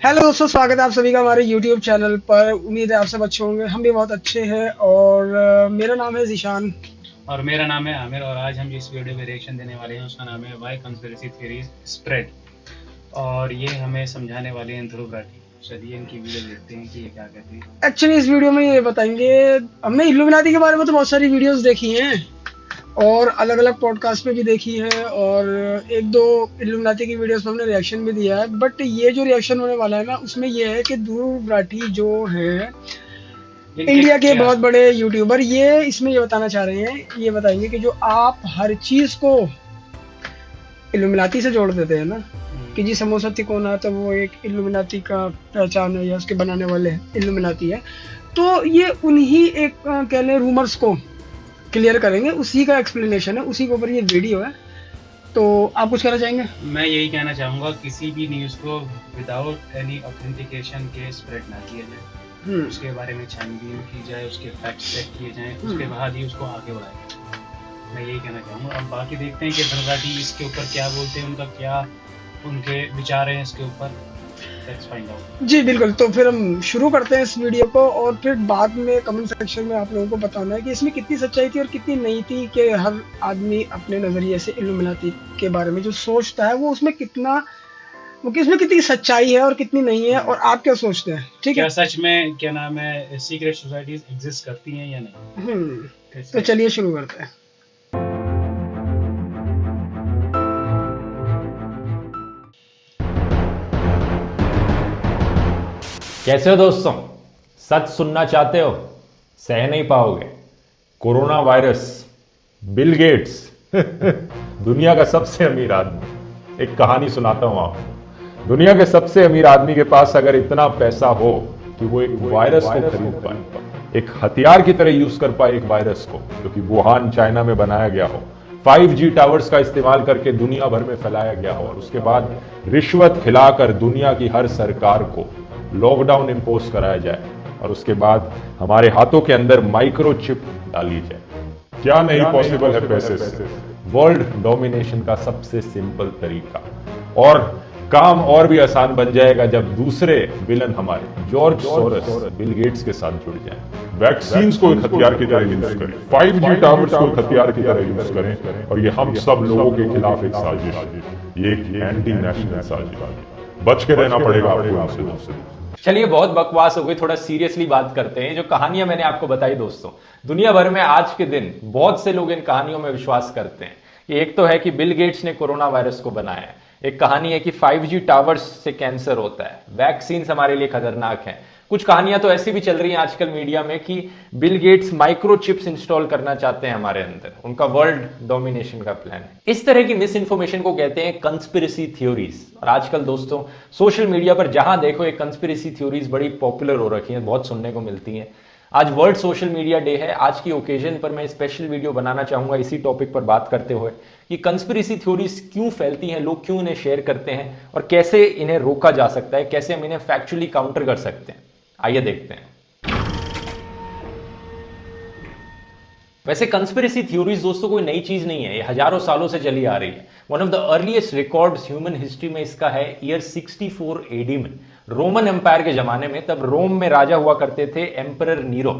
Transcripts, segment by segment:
Hello दोस्तों, स्वागत है आप सभी का हमारे YouTube चैनल पर। उम्मीद है आप सब अच्छे होंगे। हम भी बहुत अच्छे हैं। और मेरा नाम है ज़ीशान। और मेरा नाम है आमिर और आज हम जिस वीडियो में रिएक्शन देने वाले हैं उसका नाम है वाई कंस्पिरेसी थ्योरीज स्प्रेड। और ये हमें समझाने वाले हैं ध्रुव राठी। चलिए इनकी वीडियो देखते हैं कि ये क्या कहते हैं। एक्चुअली इस वीडियो में ये बताएंगे। हमने इल्यूमिनाटी के बारे में तो बहुत सारी वीडियोस देखी हैं और अलग अलग पॉडकास्ट पे भी देखी है, और एक दो इल्यूमिनाटी की वीडियोस पे हमने रिएक्शन भी दिया है। बट ये जो रिएक्शन होने वाला है ना, उसमें ये है कि ध्रुव राठी जो है इनके इंडिया के क्या बहुत बड़े यूट्यूबर, ये इसमें ये बताना चाह रहे हैं, ये बताएंगे कि जो आप हर चीज़ को इल्यूमिनाटी से जोड़ देते हैं ना, कि जी समोसा तिकोना तो वो एक इल्यूमिनाटी का पहचान है या उसके बनाने वाले इल्यूमिनाटी है। तो ये उन्हीं एक कह लें रूमर्स को क्लियर करेंगे, उसी का एक्सप्लेनेशन है, उसी के ऊपर ये वीडियो है। तो आप कुछ कहना चाहेंगे? मैं यही कहना चाहूँगा, किसी भी न्यूज़ को विदाउट एनी ऑथेंटिकेशन के स्प्रेड ना किया जाए। उसके बारे में छानबीन की जाए, उसके फैक्ट चेक किए जाएँ, उसके बाद ही उसको आगे बढ़ाया जाए। मैं यही कहना चाहूँगा। अब बाकी देखते हैं कि ध्रुव राठी इसके ऊपर क्या बोलते हैं, उनका क्या उनके विचार हैं इसके ऊपर। Let's find out. जी बिल्कुल। तो फिर हम शुरू करते हैं इस वीडियो को, और फिर बाद में कमेंट सेक्शन में आप लोगों को बताना है कि इसमें कितनी सच्चाई थी और कितनी नहीं थी, कि हर आदमी अपने नज़रिए से इल्यूमिनाटी के बारे में जो सोचता है वो उसमें कितना, वो किसमें कितनी सच्चाई है और कितनी नहीं है, और आप क्या सोचते हैं। ठीक है। क्या सच में क्या नाम है सीक्रेट सोसाइटीज एग्जिस्ट करती हैं या नहीं? तो चलिए शुरू करते हैं। कैसे हो दोस्तों? सच सुनना चाहते हो? सह नहीं पाओगे। कोरोना वायरस, बिल गेट्स दुनिया का सबसे अमीर आदमी। एक कहानी सुनाता हूं आपको। दुनिया के सबसे अमीर आदमी के पास अगर इतना पैसा हो कि वो एक वायरस को खरीद पाए, एक हथियार की तरह यूज कर पाए एक वायरस को जो कि वुहान चाइना में बनाया गया हो, 5G टावर्स का इस्तेमाल करके दुनिया भर में फैलाया गया हो, और उसके बाद रिश्वत खिलाकर दुनिया की हर सरकार को लॉकडाउन इंपोज कराया जाए, और उसके बाद हमारे हाथों के अंदर माइक्रोचिप डाली जाए, क्या नहीं पॉसिबल है पैसे से? वर्ल्ड डोमिनेशन का सबसे सिंपल तरीका, और काम और भी आसान बन जाएगा जब दूसरे विलन हमारे जॉर्ज सोरस, बिल गेट्स के साथ जुड़ जाएं। वैक्सीन को एक हथियार की तरह यूज करें, 5G टावर्स को एक हथियार की तरह यूज करें, और ये हम सब लोगों के खिलाफ एक साजिश, ये एक एंटी नेशनल साजिश। बच के रहना पड़ेगा आपको इनसे। चलिए, बहुत बकवास हो गई, थोड़ा सीरियसली बात करते हैं। जो कहानियां मैंने आपको बताई दोस्तों, दुनिया भर में आज के दिन बहुत से लोग इन कहानियों में विश्वास करते हैं। कि एक तो है कि बिल गेट्स ने कोरोना वायरस को बनाया है, एक कहानी है कि 5G टावर्स से कैंसर होता है, वैक्सीन हमारे लिए खतरनाक है। कुछ कहानियां तो ऐसी भी चल रही हैं आजकल मीडिया में कि बिल गेट्स माइक्रोचिप्स इंस्टॉल करना चाहते हैं हमारे अंदर, उनका वर्ल्ड डोमिनेशन का प्लान है। इस तरह की मिस इन्फॉर्मेशन को कहते हैं कंस्पिरेसी थ्योरीज। और आजकल दोस्तों सोशल मीडिया पर जहां देखो ये कंस्पिरेसी थ्योरीज बड़ी पॉपुलर हो रखी हैं, बहुत सुनने को मिलती हैं। आज वर्ल्ड सोशल मीडिया डे है। आज की ओकेजन पर मैं स्पेशल वीडियो बनाना चाहूंगा इसी टॉपिक पर बात करते हुए कि कंस्पिरेसी थ्योरीज क्यों फैलती हैं, लोग क्यों इन्हें शेयर करते हैं, और कैसे इन्हें रोका जा सकता है, कैसे हम इन्हें फैक्चुअली काउंटर कर सकते हैं। आइए देखते हैं। वैसे कंस्पिरेसी थ्योरीज दोस्तों कोई नई चीज नहीं है, ये हजारों सालों से चली आ रही है। One of the earliest records human history में इसका है ईयर 64 एडी में, रोमन एम्पायर के जमाने में। तब रोम में राजा हुआ करते थे एम्परर नीरो।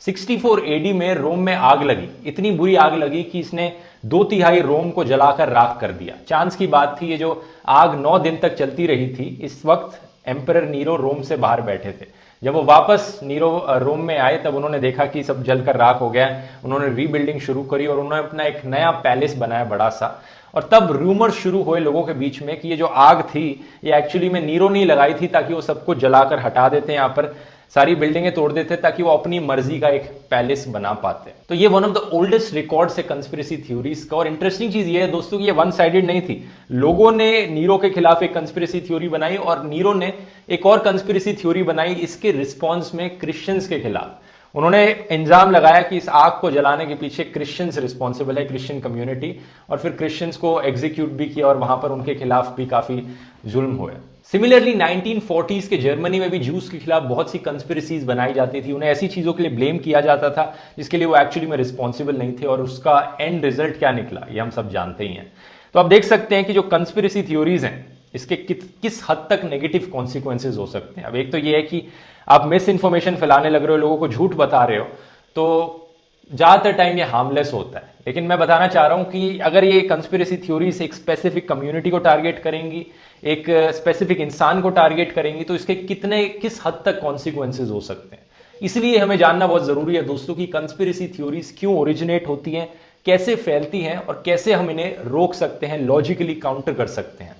64 एडी में रोम में आग लगी, इतनी बुरी आग लगी कि इसने 2/3 रोम को जलाकर राख कर दिया। चांस की बात थी, ये जो आग 9 दिन तक चलती रही थी, इस वक्त एम्परर नीरो रोम से बाहर बैठे थे। जब वो वापस नीरो रोम में आए तब उन्होंने देखा कि सब जलकर राख हो गया। उन्होंने रीबिल्डिंग शुरू करी और उन्होंने अपना एक नया पैलेस बनाया बड़ा सा। और तब रूमर शुरू हुए लोगों के बीच में कि ये जो आग थी ये एक्चुअली में नीरो नहीं लगाई थी ताकि वो सबको जलाकर हटा देते, यहाँ पर सारी बिल्डिंगें तोड़ देते ताकि वो अपनी मर्जी का एक पैलेस बना पाते। तो ये one of the oldest records है कंस्पिरेसी थ्योरीज का। और इंटरेस्टिंग चीज ये है दोस्तों कि ये वन साइडेड नहीं थी। लोगों ने नीरो के खिलाफ एक कंस्पिरेसी थ्योरी बनाई और नीरो ने एक और कंस्पिरेसी थ्योरी बनाई इसके रिस्पॉन्स में क्रिश्चियंस के खिलाफ। उन्होंने इल्जाम लगाया कि इस आग को जलाने के पीछे क्रिश्चियंस रिस्पॉन्सिबल है, क्रिश्चियन कम्युनिटी। और फिर क्रिश्चियंस को एग्जीक्यूट भी किया और वहां पर उनके खिलाफ भी काफी जुल्म हुए। सिमिलरली 1940s के जर्मनी में भी जूस के खिलाफ बहुत सी कंस्पिरेसीज बनाई जाती थी। उन्हें ऐसी चीजों के लिए ब्लेम किया जाता था जिसके लिए वो एक्चुअली में रिस्पॉन्सिबल नहीं थे, और उसका एंड रिजल्ट क्या निकला ये हम सब जानते ही हैं। तो आप देख सकते हैं कि जो कंस्पिरेसी थ्योरीज हैं इसके किस हद तक नेगेटिव कॉन्सिक्वेंसेज हो सकते हैं। अब एक तो ये है कि आप मिस इन्फॉर्मेशन फैलाने लग रहे हो, लोगों को झूठ बता रहे हो, तो ज़्यादातर टाइम ये हार्मलेस होता है। लेकिन मैं बताना चाह रहा हूँ कि अगर ये कंस्पिरेसी थ्योरीज एक स्पेसिफिक कम्युनिटी को टारगेट करेंगी, एक स्पेसिफिक इंसान को टारगेट करेंगी, तो इसके किस हद तक कॉन्सिक्वेंसेज हो सकते हैं। इसलिए हमें जानना बहुत ज़रूरी है दोस्तों कि कंस्पिरेसी थ्योरीज क्यों ओरिजिनेट होती हैं, कैसे फैलती हैं और कैसे हम इन्हें रोक सकते हैं, लॉजिकली काउंटर कर सकते हैं।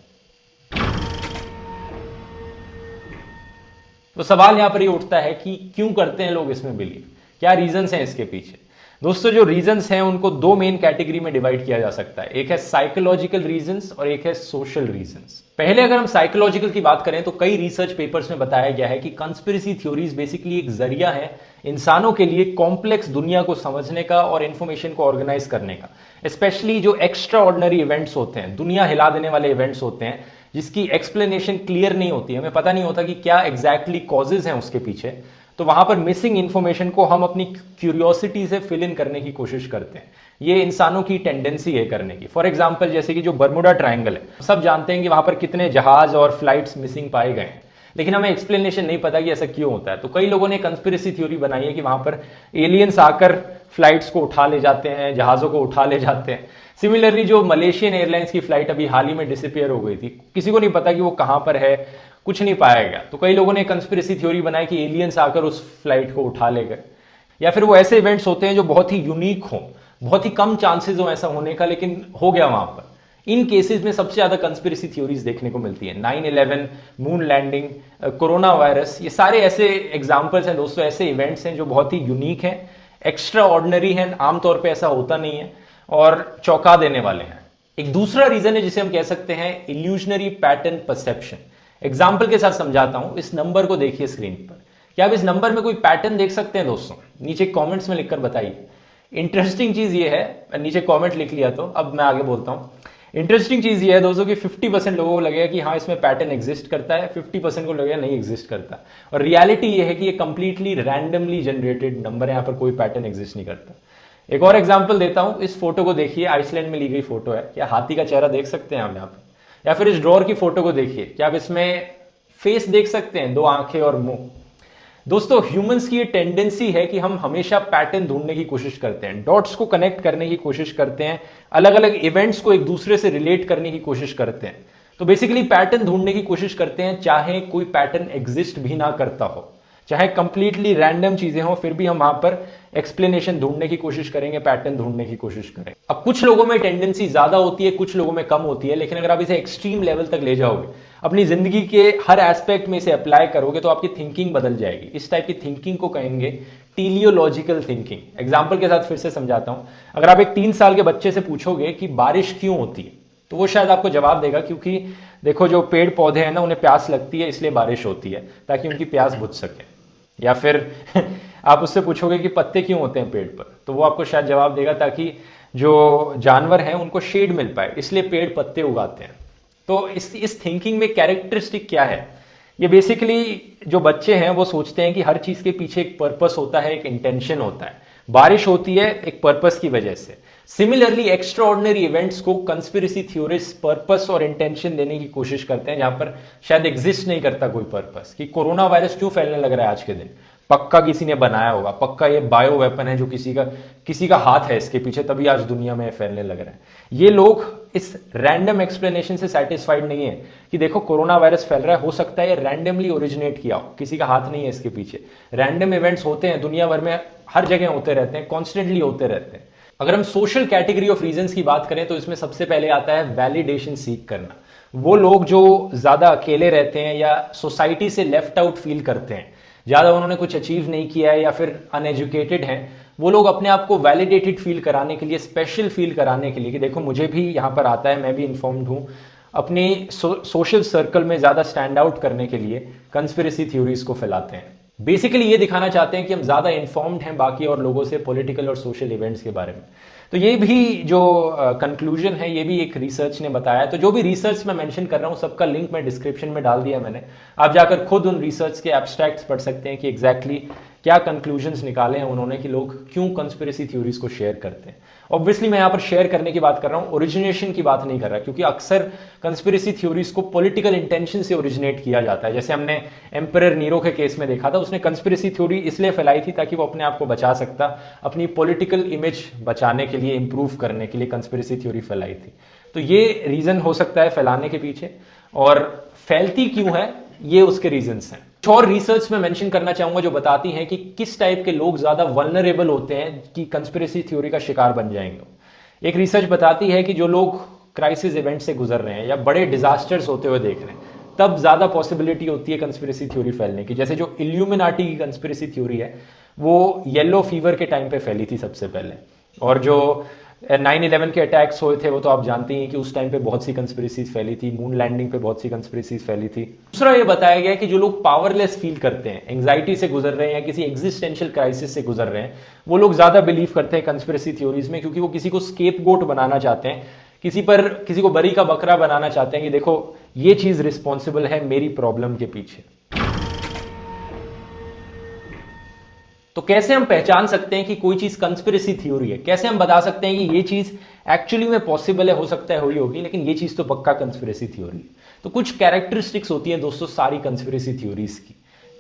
तो सवाल यहां पर ये उठता है कि क्यों करते हैं लोग इसमें बिलीव, क्या रीजंस हैं इसके पीछे। दोस्तों जो रीजंस हैं उनको दो मेन कैटेगरी में डिवाइड किया जा सकता है, एक है साइकोलॉजिकल रीजंस और एक है सोशल रीजंस। पहले अगर हम साइकोलॉजिकल की बात करें तो कई रिसर्च पेपर्स में बताया गया है कि कंस्पिरेसी थ्योरीज बेसिकली एक जरिया है इंसानों के लिए कॉम्प्लेक्स दुनिया को समझने का और इंफॉर्मेशन को ऑर्गेनाइज करने का। स्पेशली जो एक्स्ट्रा ऑर्डिनरी इवेंट्स होते हैं, दुनिया हिला देने वाले इवेंट्स होते हैं, जिसकी एक्सप्लेनेशन क्लियर नहीं होती है, हमें पता नहीं होता कि क्या एग्जैक्टली कॉजेज हैं उसके पीछे, तो वहां पर मिसिंग इंफॉर्मेशन को हम अपनी क्यूरियोसिटी से फिल इन करने की कोशिश करते हैं। ये इंसानों की टेंडेंसी है करने की। फॉर एग्जांपल जैसे कि जो बर्मुडा ट्रायंगल है, सब जानते हैं कि वहां पर कितने जहाज और फ्लाइट्स मिसिंग पाए गए हैं, लेकिन हमें एक्सप्लेनेशन नहीं पता कि ऐसा क्यों होता है। तो कई लोगों ने कंस्पिरेसी थ्योरी बनाई है कि वहां पर एलियंस आकर फ्लाइट्स को उठा ले जाते हैं, जहाजों को उठा ले जाते हैं। सिमिलरली जो मलेशियन एयरलाइंस की फ्लाइट अभी हाल ही में डिसअपियर हो गई थी, किसी को नहीं पता कि वो कहां पर है, कुछ नहीं पाया गया। तो कई लोगों ने कंस्पिरेसी थ्योरी बनाई कि एलियंस आकर उस फ्लाइट को उठा ले गए। या फिर वो ऐसे इवेंट्स होते हैं जो बहुत ही यूनिक हो, बहुत ही कम चांसेस हो ऐसा होने का, लेकिन हो गया वहां पर। इन केसेस में सबसे ज्यादा कंस्पिरेसी थ्योरीज देखने को मिलती है। 9/11, मून लैंडिंग, कोरोना वायरस, ये सारे ऐसे एग्जाम्पल्स हैं दोस्तों, ऐसे इवेंट्स हैं जो बहुत ही यूनिक हैं, एक्स्ट्रा ऑर्डिनरी हैं, आमतौर पर ऐसा होता नहीं है और चौंका देने वाले हैं। एक दूसरा रीजन है जिसे हम कह सकते हैं इल्यूजनरी पैटर्न परसेप्शन। एग्जाम्पल के साथ समझाता हूं। इस नंबर को देखिए स्क्रीन पर, क्या आप इस नंबर में कोई पैटर्न देख सकते हैं दोस्तों? नीचे कमेंट्स में लिखकर बताइए। इंटरेस्टिंग चीज ये है, नीचे कमेंट लिख लिया तो अब मैं आगे बोलता हूं। इंटरेस्टिंग चीज ये है दोस्तों कि 50% लोगों को लगेगा कि हाँ इसमें पैटर्न एग्जिस्ट करता है, 50% को लगेगा नहीं एग्जिस्ट करता। और रियलिटी ये है कि ये कंप्लीटली रैंडमली जनरेटेड नंबर है, यहाँ पर कोई पैटर्न एग्जिस्ट नहीं करता। एक और एग्जाम्पल देता हूं। इस फोटो को देखिए, आइसलैंड में ली गई फोटो है। क्या हाथी का चेहरा देख सकते हैं आप यहाँ पर? या फिर इस ड्रॉर की फोटो को देखिए, क्या आप इसमें फेस देख सकते हैं, दो आंखें और मुंह? दोस्तों ह्यूमंस की ये टेंडेंसी है कि हम हमेशा पैटर्न ढूंढने की कोशिश करते हैं, डॉट्स को कनेक्ट करने की कोशिश करते हैं, अलग अलग इवेंट्स को एक दूसरे से रिलेट करने की कोशिश करते हैं। तो बेसिकली पैटर्न ढूंढने की कोशिश करते हैं, चाहे कोई पैटर्न एग्जिस्ट भी ना करता हो, चाहे कंप्लीटली रैंडम चीजें हो, फिर भी हम वहां पर एक्सप्लेनेशन ढूंढने की कोशिश करेंगे, पैटर्न ढूंढने की कोशिश करेंगे। अब कुछ लोगों में टेंडेंसी ज्यादा होती है, कुछ लोगों में कम होती है, लेकिन अगर आप इसे एक्सट्रीम लेवल तक ले जाओगे, अपनी जिंदगी के हर एस्पेक्ट में इसे अप्लाई करोगे, तो आपकी थिंकिंग बदल जाएगी। इस टाइप की थिंकिंग को कहेंगे टीलियोलॉजिकल थिंकिंग। एग्जाम्पल के साथ फिर से समझाता हूं। अगर आप एक 3 साल के बच्चे से पूछोगे कि बारिश क्यों होती है, तो वो शायद आपको जवाब देगा क्योंकि देखो जो पेड़ पौधे हैं ना, उन्हें प्यास लगती है, इसलिए बारिश होती है, ताकि उनकी प्यास बुझ सके। या फिर आप उससे पूछोगे कि पत्ते क्यों होते हैं पेड़ पर, तो वो आपको शायद जवाब देगा ताकि जो जानवर हैं उनको शेड मिल पाए, इसलिए पेड़ पत्ते उगाते हैं। तो इस थिंकिंग में कैरेक्टरिस्टिक क्या है? ये बेसिकली जो बच्चे हैं वो सोचते हैं कि हर चीज के पीछे एक पर्पस होता है, एक इंटेंशन होता है। बारिश होती है एक पर्पस की वजह से। सिमिलरली एक्स्ट्रा ऑर्डिनरी इवेंट्स को कंस्पिरेसी थ्योरिस्ट पर्पस और इंटेंशन देने की कोशिश करते हैं, जहां पर शायद एग्जिस्ट नहीं करता कोई पर्पस। कि कोरोना वायरस क्यों फैलने लग रहा है आज के दिन? पक्का किसी ने बनाया होगा, पक्का ये बायो वेपन है जो किसी का हाथ है इसके पीछे, तभी आज दुनिया में फैलने लग रहा है। ये लोग इस रैंडम एक्सप्लेनेशन से सेटिस्फाइड नहीं है कि देखो कोरोना वायरस फैल रहा है, हो सकता है ये रैंडमली ओरिजिनेट किया हो, किसी का हाथ नहीं है इसके पीछे। रैंडम इवेंट्स होते हैं दुनिया भर में, हर जगह होते रहते हैं, कॉन्स्टेंटली होते रहते हैं। अगर हम सोशल कैटेगरी ऑफ रीजंस की बात करें तो इसमें सबसे पहले आता है वैलिडेशन सीक करना। वो लोग जो ज्यादा अकेले रहते हैं या सोसाइटी से लेफ्ट आउट फील करते हैं, ज्यादा उन्होंने कुछ अचीव नहीं किया है या फिर अनएजुकेटेड हैं, वो लोग अपने आप को वैलिडेटेड फील कराने के लिए, स्पेशल फील कराने के लिए कि देखो मुझे भी यहाँ पर आता है, मैं भी इन्फॉर्म्ड हूँ, अपनी सोशल सर्कल में ज्यादा स्टैंड आउट करने के लिए कंस्पिरेसी थ्योरीज को फैलाते हैं। बेसिकली ये दिखाना चाहते हैं कि हम ज्यादा इन्फॉर्म्ड हैं बाकी और लोगों से पॉलिटिकल और सोशल इवेंट्स के बारे में। तो ये भी जो कंक्लूजन है, ये भी एक रिसर्च ने बताया है। तो जो भी रिसर्च मैं मेंशन कर रहा हूँ सबका लिंक मैं डिस्क्रिप्शन में डाल दिया मैंने, आप जाकर खुद उन रिसर्च के एब्स्ट्रैक्ट्स पढ़ सकते हैं कि एग्जैक्टली क्या कंक्लूजन्स निकाले हैं उन्होंने कि लोग क्यों कंस्पिरेसी थ्योरीज को शेयर करते हैं। ऑब्वियसली मैं यहाँ पर शेयर करने की बात कर रहा हूँ, ओरिजिनेशन की बात नहीं कर रहा, क्योंकि अक्सर कंस्पिरेसी थ्योरीज को पॉलिटिकल इंटेंशन से ओरिजिनेट किया जाता है। जैसे हमने एम्परर नीरो के केस में देखा था, उसने कंस्पिरेसी थ्योरी इसलिए फैलाई थी ताकि वो अपने आप को बचा सकता, अपनी पॉलिटिकल इमेज बचाने के लिए, इंप्रूव करने के लिए कंस्पिरेसी थ्योरी फैलाई थी। तो ये रीजन हो सकता है फैलाने के पीछे, और फैलती क्यों है ये उसके रीजंस हैं। कुछ और रिसर्च में मेंशन करना चाहूंगा जो बताती हैं कि किस टाइप के लोग ज्यादा वल्नरेबल होते हैं कि कंस्पिरेसी थ्योरी का शिकार बन जाएंगे। एक रिसर्च बताती है कि जो लोग क्राइसिस इवेंट से गुजर रहे हैं या बड़े डिजास्टर्स होते हुए देख रहे हैं, तब ज्यादा पॉसिबिलिटी होती है कंस्पिरेसी थ्योरी फैलने की। जैसे जो इल्यूमिनाटी की कंस्पिरेसी थ्योरी है वो येलो फीवर के टाइम पे फैली थी सबसे पहले, और जो 9/11 के अटैक्स हुए थे वो तो आप जानते ही हैं कि उस टाइम पे बहुत सी कंस्पिरेसीज फैली थी, मून लैंडिंग पे बहुत सी कंस्पिरेसीज फैली थी। दूसरा ये बताया गया है कि जो लोग पावरलेस फील करते हैं, एंग्जाइटी से गुजर रहे हैं या किसी एग्जिस्टेंशियल क्राइसिस से गुजर रहे हैं, वो लोग ज्यादा बिलीव करते हैं कंस्पिरेसी थ्योरीज में, क्योंकि वो किसी को स्केपगोट बनाना चाहते हैं, किसी को बरी का बकरा बनाना चाहते हैं कि देखो ये चीज रिस्पॉन्सिबल है मेरी प्रॉब्लम के पीछे। तो कैसे हम पहचान सकते हैं कि कोई चीज कंस्पिरेसी थ्योरी है? कैसे हम बता सकते हैं कि ये चीज एक्चुअली में पॉसिबल है, हो सकता है हुई होगी, लेकिन ये चीज तो पक्का कंस्पिरेसी थ्योरी है? तो कुछ कैरेक्टरिस्टिक्स होती हैं दोस्तों सारी कंस्पिरेसी थ्योरीज की।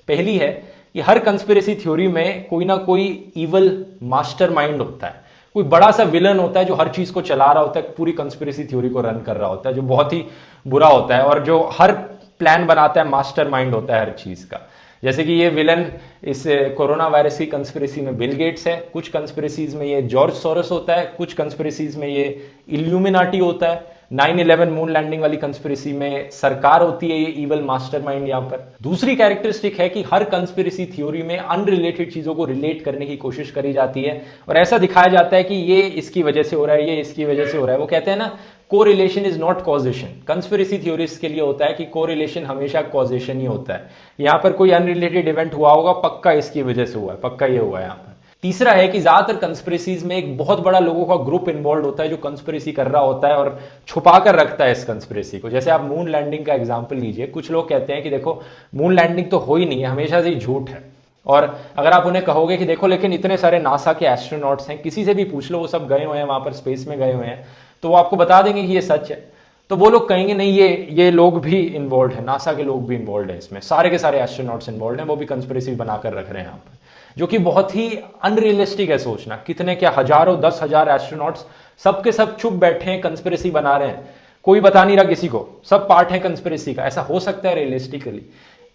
पहली है कि हर कंस्पिरेसी थ्योरी में कोई ना कोई इवल मास्टरमाइंड होता है, कोई बड़ा सा विलन होता है जो हर चीज को चला रहा होता है, पूरी कंस्पिरेसी थ्योरी को रन कर रहा होता है, जो बहुत ही बुरा होता है और जो हर प्लान बनाता है, मास्टरमाइंड होता है हर चीज का। जैसे कि ये विलन इस कोरोना वायरस की कंस्पिरेसी में बिल गेट्स है, कुछ कंस्पिरेसीज में ये जॉर्ज सोरोस होता है, कुछ कंस्पिरेसीज में ये इल्यूमिनाटी होता है, 9/11 मून लैंडिंग वाली कंस्पिरेसी में सरकार होती है ये इवल मास्टरमाइंड यहां पर। दूसरी कैरेक्टरिस्टिक है कि हर कंस्पिरेसी थ्योरी में अनरिलेटेड चीजों को रिलेट करने की कोशिश करी जाती है और ऐसा दिखाया जाता है कि ये इसकी वजह से हो रहा है, ये इसकी वजह से हो रहा है। वो कहते हैं ना, correlation is not causation. Conspiracy theorist के लिए होता है कि कोरिलेशन हमेशा कॉजेशन ही होता है। यहां पर कोई अनरिलेटेड इवेंट हुआ होगा, पक्का इसकी वजह से हुआ है, पक्का ये हुआ है यहां पर। तीसरा है कि ज्यादातर कंस्पिरेसीज में एक बहुत बड़ा लोगों का ग्रुप इन्वॉल्व होता है जो कंस्पिरेसी कर रहा होता है और छुपा कर रखता है इस कंस्पिरेसी को। जैसे आप मून लैंडिंग का एग्जांपल लीजिए, कुछ लोग कहते हैं कि देखो मून लैंडिंग तो हो ही नहीं है, हमेशा से ही झूठ है। और अगर आप उन्हें कहोगे कि देखो लेकिन इतने सारे नासा के एस्ट्रोनॉट्स हैं, किसी से भी पूछ लो, वो सब गए हुए हैं वहां पर, स्पेस में गए हुए हैं, तो वो आपको बता देंगे कि ये सच है। तो वो लोग कहेंगे नहीं, ये लोग भी इन्वॉल्व है, नासा के लोग भी इन्वॉल्व है इसमें, सारे के सारे एस्ट्रोनॉट्स इन्वॉल्व हैं, वो भी कंस्पिरेसी बनाकर रख रहे हैं यहाँ पर, जो कि बहुत ही अनरियलिस्टिक है सोचना। कितने क्या हजारों 10,000 एस्ट्रोनॉट्स सबके सब चुप बैठे हैं, कंस्पिरेसी बना रहे हैं, कोई बता नहीं रहा किसी को, सब पार्ट है कंस्पिरेसी का। ऐसा हो सकता है रियलिस्टिकली?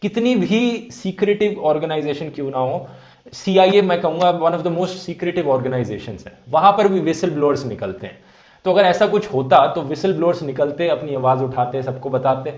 कितनी भी सीक्रेटिव ऑर्गेनाइजेशन क्यों ना हो, CIA मैं कहूंगा one of the most secretive organisation है, वहां पर भी विसल ब्लोअर्स निकलते हैं। तो अगर ऐसा कुछ होता तो विसल ब्लोअर्स निकलते, अपनी आवाज उठाते, सबको बताते,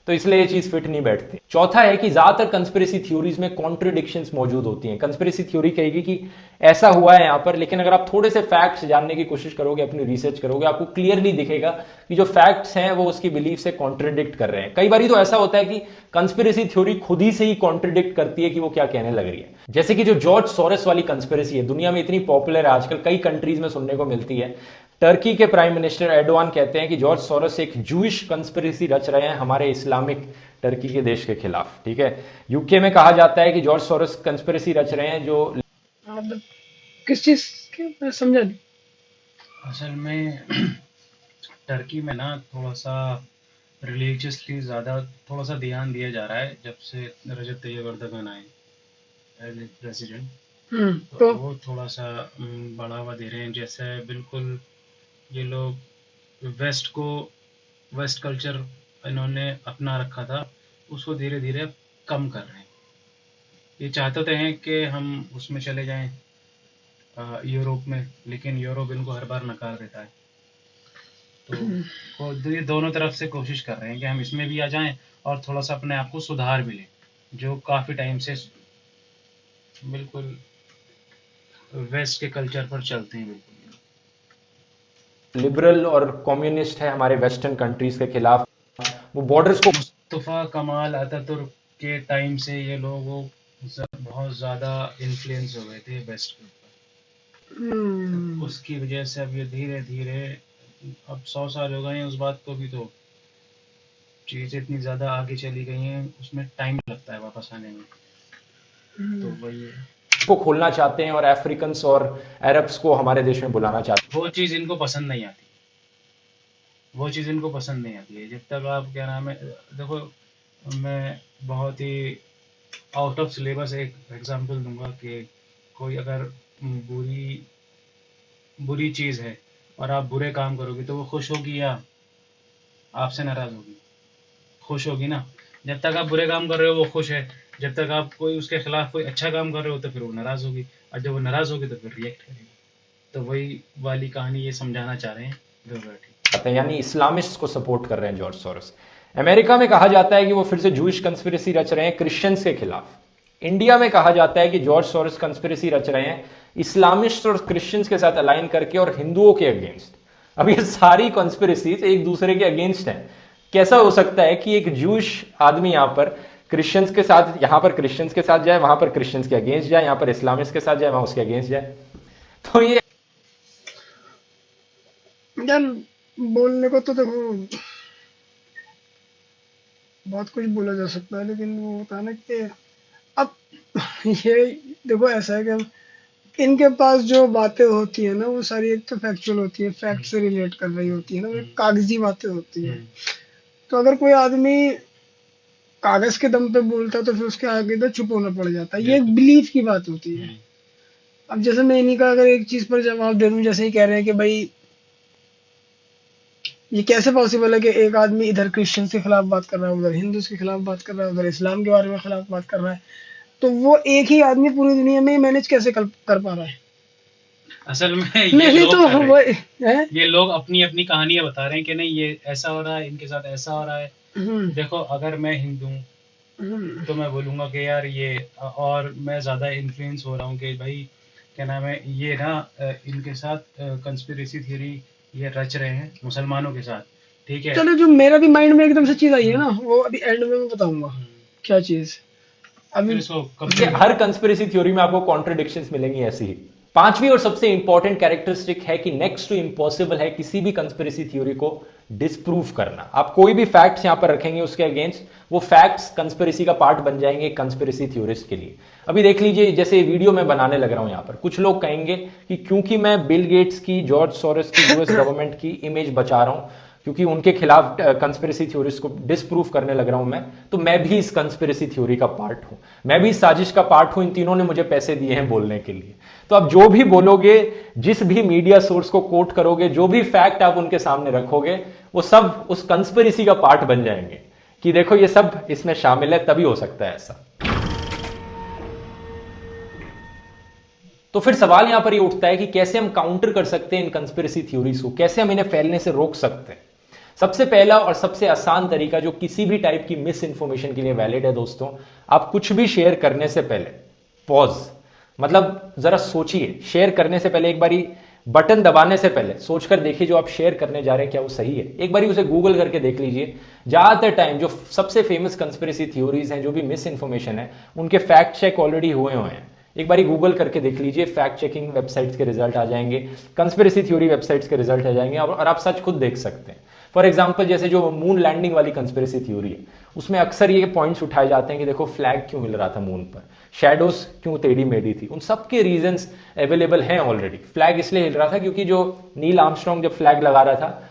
तो इसलिए ये चीज फिट नहीं बैठती। चौथा है कि ज्यादातर कंस्पिरेसी थ्योरीज में कॉन्ट्रडिक्शंस मौजूद होती हैं। कंस्पिरेसी थ्योरी कहेगी कि ऐसा हुआ है यहां पर, लेकिन अगर आप थोड़े से फैक्ट्स जानने की कोशिश करोगे, अपनी रिसर्च करोगे, आपको क्लियरली दिखेगा कि जो फैक्ट्स हैं वो उसकी बिलीफ से कॉन्ट्रडिक्ट कर रहे हैं। कई बार तो ऐसा होता है कि कंस्पिरेसी थ्योरी खुद ही से ही कॉन्ट्रडिक्ट करती है कि वो क्या कहने लग रही है। जैसे कि जो जॉर्ज सोरोस वाली कंस्पिरेसी है, दुनिया में इतनी पॉपुलर है आजकल, कई कंट्रीज में सुनने को मिलती है। टर्की के प्राइम मिनिस्टर एर्डोगान कहते हैं कि जॉर्ज सोरोस एक जूइश कंस्पिरेसी रच रहे हैं हमारे इस्लामिक टर्की के देश के खिलाफ। ठीक है, यूके में कहा जाता है कि जॉर्ज सोरोस कंस्पिरेसी रच रहे हैं जो किस चीज के, मैं समझा नहीं। असल में टर्की में ना थोड़ा सा रिलीजियसली ज़्यादा थोड़ा सा ध्यान दिया जा रहा है जब से रजब तैयब एर्दोगान आए एज प्रेसिडेंट। तो वो थोड़ा सा बढ़ावा दे रहे हैं। जैसे बिल्कुल ये लोग वेस्ट कल्चर इन्होंने अपना रखा था, उसको धीरे धीरे कम कर रहे हैं। ये चाहते तो हैं कि हम उसमें चले जाएं यूरोप में, लेकिन यूरोप इनको हर बार नकार देता है। तो ये दोनों तरफ से कोशिश कर रहे हैं कि हम इसमें भी आ जाएं और थोड़ा सा अपने आप को सुधार भी लें, जो काफ़ी टाइम से बिल्कुल वेस्ट के कल्चर पर चलते हैं। बिल्कुल लिबरल और कम्युनिस्ट है हमारे वेस्टर्न कंट्रीज के खिलाफ, वो बॉर्डर्स को मुस्तफा कमाल अतातुर्क के टाइम से ये लोग बहुत ज़्यादा इन्फ्लुएंस हो गए थे वेस्ट के ऊपर। उसकी वजह से अब ये धीरे धीरे, अब 100 साल हो गए हैं उस बात को भी, तो चीज़ें इतनी ज़्यादा आगे चली गई हैं, उसमें टाइम लगता है वापस आने में। तो वही है। को खोलना चाहते हैं और अफ्रीकन्स और अरब्स को हमारे देश में बुलाना चाहते हैं। वो चीज़ इनको पसंद नहीं आती, वो चीज़ इनको पसंद नहीं आती है। जब तक आप क्या नाम है, देखो मैं बहुत ही आउट ऑफ सिलेबस एक एग्जांपल दूंगा कि कोई अगर बुरी बुरी चीज़ है और आप बुरे काम करोगे तो वो खुश होगी या आपसे नाराज़ होगी? खुश होगी ना। जब तक आप बुरे काम कर रहे हो वो खुश है, जब तक आप कोई उसके खिलाफ कोई अच्छा काम कर रहे हो तो फिर वो नाराज़ होगी, और जब वो नाराज़ होगी तो फिर रिएक्ट करेगी। तो वही वाली कहानी ये समझाना चाह रहे हैं हैं, यानी इस्लामिस्ट को सपोर्ट कर रहे हैं जॉर्ज सोरोस। अमेरिका में कहा जाता है कि वो फिर से जूइश कंस्पिरेसी रच रहे हैं क्रिश्चियंस के खिलाफ। इंडिया में कहा जाता है कि जॉर्ज सोरोस कंस्पिरेसी रच रहे हैं इस्लामिस्ट और क्रिश्चियंस के साथ अलाइन करके और हिंदुओं के अगेंस्ट। अब ये सारी कंस्पिरेसीज एक दूसरे के अगेंस्ट हैं। कैसा हो सकता है कि एक जूइश आदमी यहां पर क्रिश्चियंस के साथ, यहां पर क्रिश्चियंस के साथ जाए, वहां पर क्रिश्चियंस के अगेंस्ट जाए, यहां पर इस्लामिस्ट के साथ जाए, वहां उसके अगेंस्ट जाए? तो ये यार बोलने को तो देखो बहुत कुछ बोला जा सकता है, लेकिन वो होता है ना कि अब ये देखो ऐसा है कि इनके पास जो बातें होती है ना वो सारी एक तो फैक्चुअल होती है, फैक्ट से रिलेट कर रही होती है ना, वो एक कागजी बातें होती है। तो अगर कोई आदमी कागज के दम पे बोलता है तो फिर उसके आगे तो चुप होना पड़ जाता है। ये एक बिलीफ की बात होती है। अब जैसे मैं इन्हीं का अगर एक चीज पर जवाब दे दूं, जैसे ही कह रहे हैं कि भाई ये कैसे पॉसिबल है कि एक आदमी इधर क्रिश्चियन के खिलाफ बात कर रहा है, उधर हिंदू के खिलाफ बात कर रहा है, उधर इस्लाम के बारे में खिलाफ बात कर रहा है, तो वो एक ही आदमी पूरी दुनिया में मैनेज कैसे कर पा रहा है? असल में नहीं तो वो है। ये लोग अपनी अपनी कहानियां बता रहे हैं कि नहीं ये ऐसा हो रहा है, इनके साथ ऐसा हो रहा है। देखो अगर मैं हिंदू हूँ तो मैं बोलूंगा कि यार ये, और मैं ज्यादा इन्फ्लुएंस हो रहा हूँ कि भाई क्या नाम है ये ना इनके साथ कंस्पिरेसी थ्योरी ये रच रहे हैं मुसलमानों के साथ, ठीक है। चलो जो मेरा भी माइंड में एकदम से चीज आई है ना, वो अभी एंड में मैं बताऊंगा क्या चीज। अभी हर कंस्पिरेसी थ्योरी में आपको कॉन्ट्रडिक्शंस मिलेंगी ऐसी ही। पांचवी और सबसे इंपॉर्टेंट कैरेक्टरिस्टिक है कि नेक्स्ट टू इंपॉसिबल है किसी भी कंस्पिरेसी थ्योरी को डिसप्रूव करना। आप कोई भी फैक्ट्स यहां पर रखेंगे उसके अगेंस्ट, वो फैक्ट्स कंस्पिरेसी का पार्ट बन जाएंगे कंस्पिरेसी थ्योरिस्ट के लिए। अभी देख लीजिए, जैसे वीडियो मैं बनाने लग रहा हूं यहां पर, कुछ लोग कहेंगे कि क्योंकि मैं बिल गेट्स की, जॉर्ज सोरोस की, यूएस गवर्नमेंट की इमेज बचा रहा हूं, क्योंकि उनके खिलाफ कंस्पिरेसी थ्योरीज को डिसप्रूव करने लग रहा हूं मैं, तो मैं भी इस कंस्पिरेसी थ्योरी का पार्ट हूं, मैं भी इस साजिश का पार्ट हूं। इन तीनों ने मुझे पैसे दिए हैं बोलने के लिए। तो आप जो भी बोलोगे, जिस भी मीडिया सोर्स को कोट करोगे, जो भी फैक्ट आप उनके सामने रखोगे, वो सब उस कंस्पिरेसी का पार्ट बन जाएंगे कि देखो ये सब इसमें शामिल है, तभी हो सकता है ऐसा। तो फिर सवाल यहां पर ये उठता है कि कैसे हम काउंटर कर सकते हैं इन कंस्पिरेसी थ्योरीज को, कैसे हम इन्हें फैलने से रोक सकते हैं। सबसे पहला और सबसे आसान तरीका जो किसी भी टाइप की मिस इंफॉर्मेशन के लिए वैलिड है दोस्तों, आप कुछ भी शेयर करने से पहले पॉज, मतलब जरा सोचिए, शेयर करने से पहले एक बारी बटन दबाने से पहले सोचकर देखिए जो आप शेयर करने जा रहे हैं क्या वो सही है। एक बारी उसे गूगल करके देख लीजिए। ज्यादातर टाइम जो सबसे फेमस कंस्पिरेसी थ्योरीज हैं, जो भी मिस इंफॉर्मेशन है, उनके फैक्ट चेक ऑलरेडी हुए हैं। एक बारी गूगल करके देख लीजिए, फैक्ट चेकिंग वेबसाइट्स के रिजल्ट आ जाएंगे, कंस्पिरेसी थ्योरी वेबसाइट्स के रिजल्ट आ जाएंगे, और आप सच खुद देख सकते हैं। फॉर एग्जाम्पल, जैसे जो मून लैंडिंग वाली कंस्पिरेसी थ्योरी है, उसमें अक्सर ये पॉइंट्स उठाए जाते हैं कि देखो फ्लैग क्यों हिल रहा था मून पर, शैडोज क्यों टेढ़ी मेढ़ी थी, उन सबके रीजंस अवेलेबल हैं ऑलरेडी। फ्लैग इसलिए हिल रहा था क्योंकि जो नील आर्मस्ट्रॉन्ग जब फ्लैग लगा रहा था,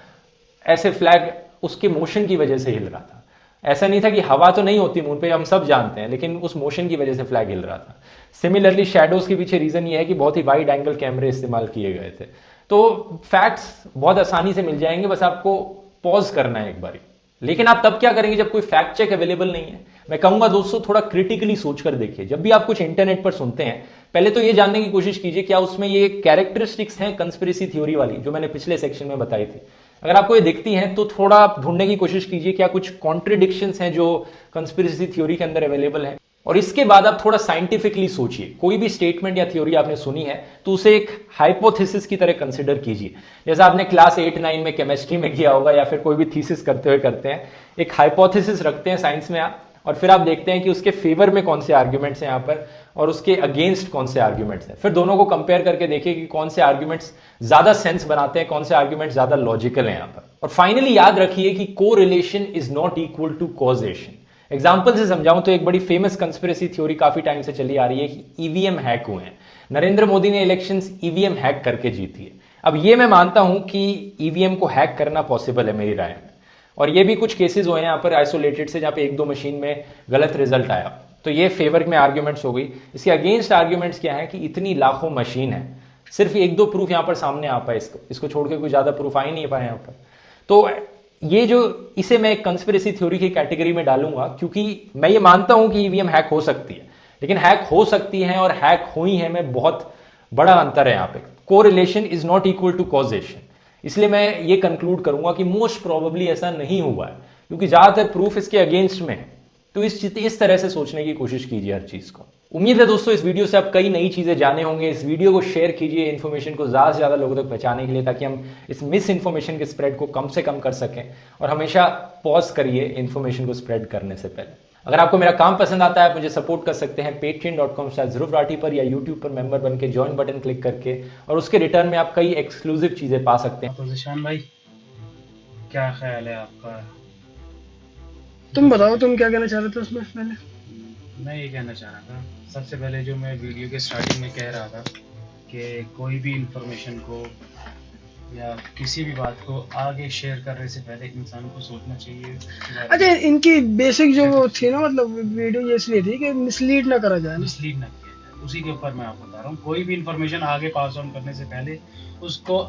ऐसे फ्लैग उसके मोशन की वजह से हिल रहा था। ऐसा नहीं था कि हवा तो नहीं होती मून पे, हम सब जानते हैं, लेकिन उस मोशन की वजह से फ्लैग हिल रहा था। सिमिलरली शैडोज के पीछे रीजन ये है कि बहुत ही वाइड एंगल कैमरे इस्तेमाल किए गए थे। तो फैक्ट्स बहुत आसानी से मिल जाएंगे, बस आपको पॉज करना है एक बारी। लेकिन आप तब क्या करेंगे जब कोई फैक्ट चेक अवेलेबल नहीं है? मैं कहूंगा दोस्तों थोड़ा क्रिटिकली सोचकर देखिए। जब भी आप कुछ इंटरनेट पर सुनते हैं, पहले तो ये जानने की कोशिश कीजिए क्या उसमें ये कैरेक्टरिस्टिक्स हैं कंस्पिरेसी थ्योरी वाली, जो मैंने पिछले सेक्शन में बताई थी। अगर आपको ये दिखती हैं तो थोड़ा आप ढूंढने की कोशिश कीजिए क्या कुछ कॉन्ट्रडिक्शंस हैं जो कंस्पिरेसी थ्योरी के अंदर अवेलेबल है। और इसके बाद आप थोड़ा साइंटिफिकली सोचिए। कोई भी स्टेटमेंट या थ्योरी आपने सुनी है तो उसे एक हाइपोथेसिस की तरह कंसिडर कीजिए। जैसा आपने क्लास 8-9 में केमिस्ट्री में किया होगा, या फिर कोई भी थीसिस करते हुए करते हैं, एक हाइपोथेसिस रखते हैं साइंस में आप, और फिर आप देखते हैं कि उसके फेवर में कौन से आर्ग्यूमेंट्स हैं यहाँ पर और उसके अगेंस्ट कौन से आर्ग्यूमेंट्स हैं। फिर दोनों को कंपेयर करके देखिए कि कौन से आर्ग्यूमेंट्स ज्यादा सेंस बनाते हैं, कौन से आर्ग्यूमेंट्स ज्यादा लॉजिकल हैं यहाँ पर। और फाइनली याद रखिए कि correlation is not equal to causation. Example से समझाऊं तो एक बड़ी फेमस कंस्पिरेसी थ्योरी काफी टाइम से चली आ रही है कि ईवीएम हैक हुए हैं। नरेंद्र मोदी ने इलेक्शंस ईवीएम हैक करके जीती है। अब ये मैं मानता हूं कि ईवीएम को हैक करना पॉसिबल है मेरी राय में, और ये भी कुछ केसेस हुए हैं यहाँ पर आइसोलेटेड से जहाँ पे 1-2 मशीन में गलत रिजल्ट आया, तो ये फेवर में आर्ग्यूमेंट्स हो गई। इसके अगेंस्ट आर्ग्यूमेंट्स क्या है कि इतनी लाखों मशीन है, सिर्फ 1-2 प्रूफ यहाँ पर सामने आ पाए, इसको छोड़ के कोई ज्यादा प्रूफ आ ही नहीं पाए यहाँ पर। तो ये जो इसे मैं एक कंस्पिरेसी थ्योरी की कैटेगरी में डालूंगा, क्योंकि मैं ये मानता हूं कि ईवीएम हैक हो सकती है, लेकिन हैक हो सकती है और हैक हुई है में बहुत बड़ा अंतर है यहाँ पे। Correlation is not equal to causation. इसलिए मैं ये कंक्लूड करूंगा कि मोस्ट प्रोबेबली ऐसा नहीं हुआ है, क्योंकि ज्यादातर प्रूफ इसके अगेंस्ट में है। तो इस तरह से सोचने की कोशिश कीजिए हर चीज को। उम्मीद है दोस्तों इस वीडियो से आप कई नई चीजें जाने होंगे। इस वीडियो को शेयर कीजिए इन्फॉर्मेशन को ज्यादा से ज्यादा लोगों तक पहुंचाने के लिए, ताकि हम इस मिस इन्फॉर्मेशन के स्प्रेड को कम से कम कर सकें। और हमेशा पॉज करिए इन्फॉर्मेशन को स्प्रेड करने से पहले। अगर आपको मेरा काम पसंद आता है, आप मुझे सपोर्ट कर सकते हैं patreon.com/ध्रुव पर, या यूट्यूब पर मेंबर बन के ज्वाइन बटन क्लिक करके, और उसके रिटर्न में आप कई एक्सक्लूसिव चीजें पा सकते हैं। तो जिशान भाई, क्या ख्याल है आपका? तुम बताओ, तुम क्या कहना चाह रहे थे उसमें पहले? मैं ये कहना चाह रहा था, सबसे पहले जो मैं वीडियो के स्टार्टिंग में कह रहा था कि कोई भी इंफॉर्मेशन को या किसी भी बात को आगे शेयर करने से पहले इंसान को सोचना चाहिए। अच्छा, इनकी बेसिक जो वो थी ना, मतलब वीडियो ये इसलिए थी कि मिसलीड ना करा जाए, मिसलीड ना किया जाए, उसी के ऊपर मैं आपको बता रहा हूँ। कोई भी इंफॉर्मेशन आगे पास ऑन करने से पहले उसको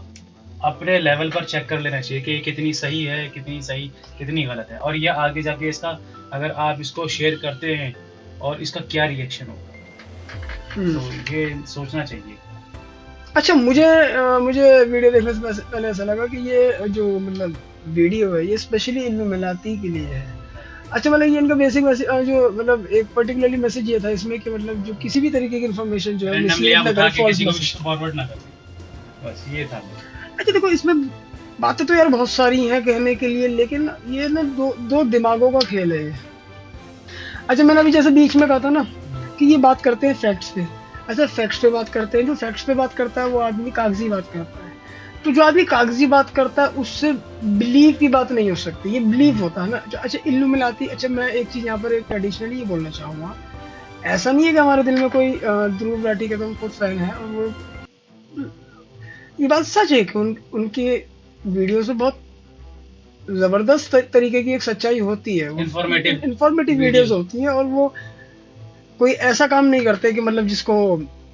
अपने लेवल पर चेक कर लेना चाहिए कि ये कितनी सही है, कितनी गलत है, और ये आगे जाके इसका, अगर आप इसको शेयर करते हैं और इसका क्या रिएक्शन होगा, तो ये सोचना चाहिए। अच्छा, मुझे वीडियो देखने से पहले ऐसा लगा कि ये जो मतलब वीडियो है ये स्पेशली इल्लुमिनाती के लिए है। अच्छा, मतलब ये इनका बेसिक जो मतलब एक पर्टिकुलरली मैसेज ये था इसमें कि मतलब जो किसी भी तरीके की इन्फॉर्मेशन जो है मिसलीड ना करे, फॉल्स मैसेज फॉरवर्ड ना करें, बस ये था। अच्छा देखो, इसमें बातें तो यार बहुत सारी हैं कहने के लिए, लेकिन ये ना दो दिमागों का खेल है ये। अच्छा, मैंने अभी जैसे बीच में कहा था ना कि ये बात करते हैं फैक्ट्स पे। अच्छा, फैक्ट्स पे बात करते हैं, जो फैक्ट्स पे बात करता है वो आदमी कागजी बात करता है। तो जो आदमी कागजी बात करता है उससे बिलीव की बात नहीं हो सकती, ये बिलीव होता है ना। अच्छा, इल्लुमिनाती, अच्छा मैं एक चीज़ यहाँ पर एक ट्रेडिशनली ये बोलना चाहूँगा, ऐसा नहीं है कि हमारे दिल में कोई ध्रुव राठी का तो खुद फैन है, और वो ये बात सच है कि उनकी वीडियो से बहुत जबरदस्त तरीके की एक सच्चाई होती है, इंफॉर्मेटिव वीडियोस होती हैं, और वो कोई ऐसा काम नहीं करते कि मतलब जिसको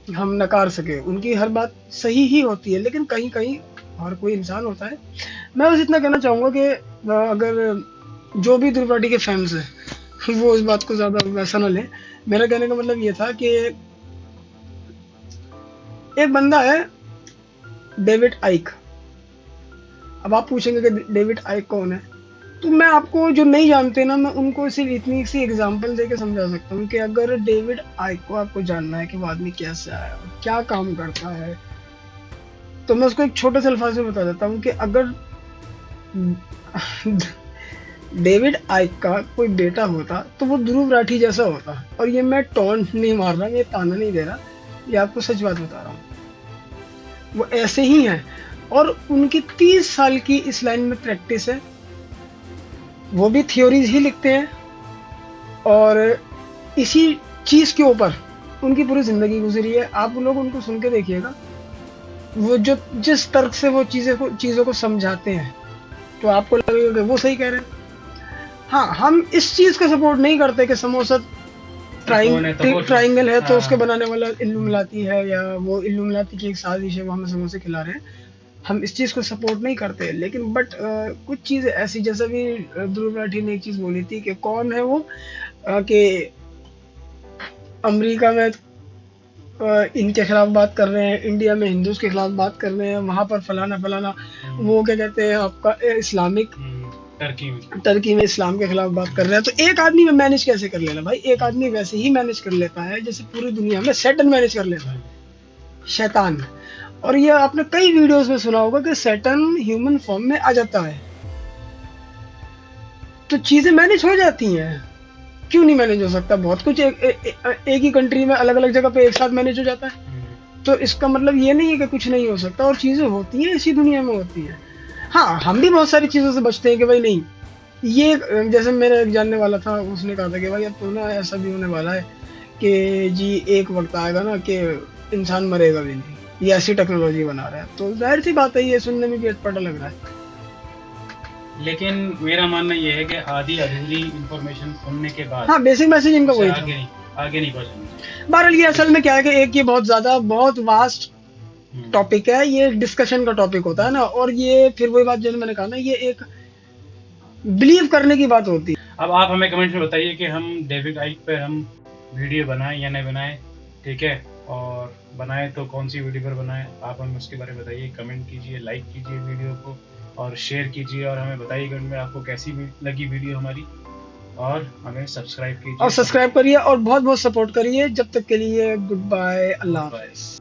हम नकार सके। उनकी हर बात सही ही होती है, लेकिन कहीं कहीं हर कोई इंसान होता है। मैं बस इतना कहना चाहूँगा कि अगर जो भी ध्रुव राठी के फैंस हैं वो इस बात को ज़्यादा वैसा ना लें। मेरा कहने का मतलब ये था कि एक बंदा है डेविड आइक। अब आप पूछेंगे कि डेविड आइक कौन है, तो मैं आपको जो नहीं जानते ना, मैं उनको सिर्फ इतनी सी एग्जांपल देके समझा सकता हूँ कि अगर डेविड आइक को आपको जानना है कि वो आदमी कैसे आया, क्या काम करता है, तो मैं उसको एक छोटे से अल्फाज में बता देता हूँ कि अगर डेविड आइक का कोई बेटा होता तो वो ध्रुव राठी जैसा होता। और ये मैं टॉन्ट नहीं मार रहा, ये ताना नहीं दे रहा, ये आपको सच बात बता रहा हूँ, वो ऐसे ही हैं। और उनकी 30 साल की इस लाइन में प्रैक्टिस है, वो भी थ्योरीज ही लिखते हैं, और इसी चीज के ऊपर उनकी पूरी जिंदगी गुजरी है। आप लोग उनको सुन के देखिएगा, वो जो जिस तर्क से वो चीजों को समझाते हैं, तो आपको लगेगा कि वो सही कह रहे हैं। हाँ, हम इस चीज को सपोर्ट नहीं करते कि समोसा ट्राइंगल है तो उसके बनाने वाला इल्लुमिनाती है, या वो इल्लुमिनाती की एक साजिश है, वो हमें समोसे खिला रहे हैं। हम इस चीज़ को सपोर्ट नहीं करते, लेकिन बट कुछ चीज़ें ऐसी, जैसा भी ध्रुव राठी ने एक चीज़ बोली थी कि कौन है वो, कि अमेरिका में इनके खिलाफ बात कर रहे हैं, इंडिया में हिंदूज के खिलाफ बात कर रहे हैं, वहाँ पर फलाना फलाना, वो क्या कहते हैं आपका इस्लामिक, टर्की में इस्लाम के खिलाफ बात कर रहे हैं। तो एक आदमी में मैनेज कैसे कर लेना भाई? एक आदमी वैसे ही मैनेज कर लेता है जैसे पूरी दुनिया में सैटन मैनेज कर लेता है, शैतान। और ये आपने कई वीडियोस में सुना होगा कि सैटन ह्यूमन फॉर्म में आ जाता है, तो चीजें मैनेज हो जाती हैं। क्यों नहीं मैनेज हो सकता? बहुत कुछ एक ही कंट्री में अलग अलग जगह पे एक साथ मैनेज हो जाता है, तो इसका मतलब ये नहीं है कि कुछ नहीं हो सकता, और चीजें होती हैं, इसी दुनिया में होती हैं। हाँ, हम भी बहुत सारी चीजों से बचते हैं कि भाई नहीं, ये जैसे मेरा एक जानने वाला था, उसने कहा था कि भाई अब तो ना ऐसा भी होने वाला है कि जी एक वक्त आएगा ना कि इंसान मरेगा भी नहीं, ये ऐसी टेक्नोलॉजी बना रहा है। तो जाहिर सी बात है, ये सुनने में भी अटपटा लग रहा है। लेकिन मेरा मानना ये है कि आधी अधूरी इंफॉर्मेशन सुनने के बाद हाँ, बेसिक मैसेज इनका वही था। आगे नहीं पहुंचना। बहरहाल ये असल में क्या है कि एक ये बहुत वास्ट टॉपिक है, ये डिस्कशन का टॉपिक होता है ना, और ये फिर वही बात जो मैंने कहा ना, ये एक बिलीव करने की बात होती है। अब आप हमें कमेंट में बताइए कि हम डेविड आइक पे हम वीडियो बनाएं या नहीं बनाएं, ठीक है, और बनाएं तो कौन सी वीडियो पर बनाएं, आप हमें उसके बारे में बताइए। कमेंट कीजिए, लाइक कीजिए वीडियो को और शेयर कीजिए, और हमें बताइए कमेंट में आपको कैसी लगी वीडियो हमारी, और हमें सब्सक्राइब कीजिए और सब्सक्राइब करिए और बहुत बहुत सपोर्ट करिए। जब तक के लिए गुड बाय, अल्लाह हाफ़िज़।